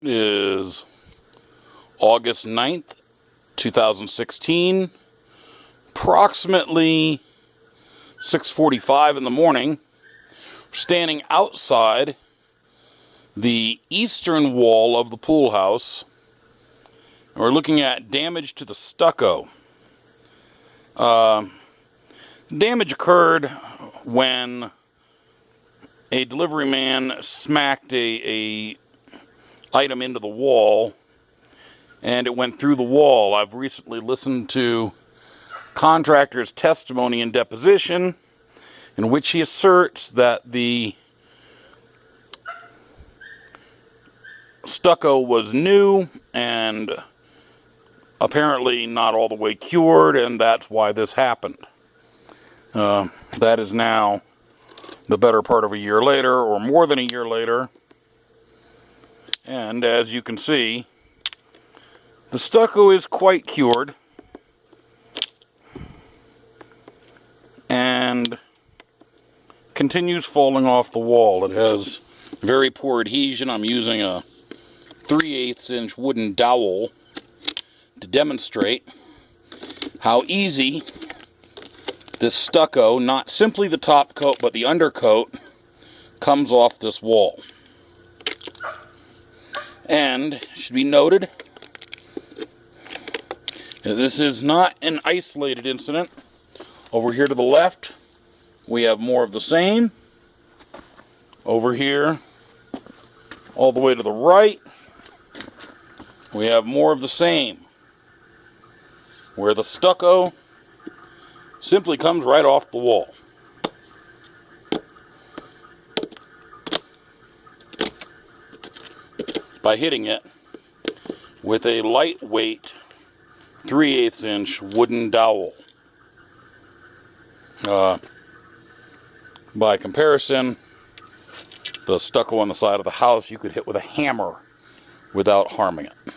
It is August 9th, 2016, approximately 6:45 in the morning. We're standing outside the eastern wall of the pool house. And we're looking at damage to the stucco. Damage occurred when a delivery man smacked a item into the wall, and it went through the wall. I've recently listened to contractor's testimony and deposition, in which he asserts that the stucco was new and apparently not all the way cured, and that's why this happened. That is now the better part of a year later, or more than a year later. And as you can see, the stucco is quite cured and continues falling off the wall. It has very poor adhesion. I'm using a 3/8 inch wooden dowel to demonstrate how easy this stucco, not simply the top coat but the undercoat, comes off this wall. And it should be noted that this is not an isolated incident. Over here to the left, we have more of the same. Over here, all the way to the right, we have more of the same, where the stucco simply comes right off the wall. By hitting it with a lightweight 3/8 inch wooden dowel. By comparison, the stucco on the side of the house you could hit with a hammer without harming it.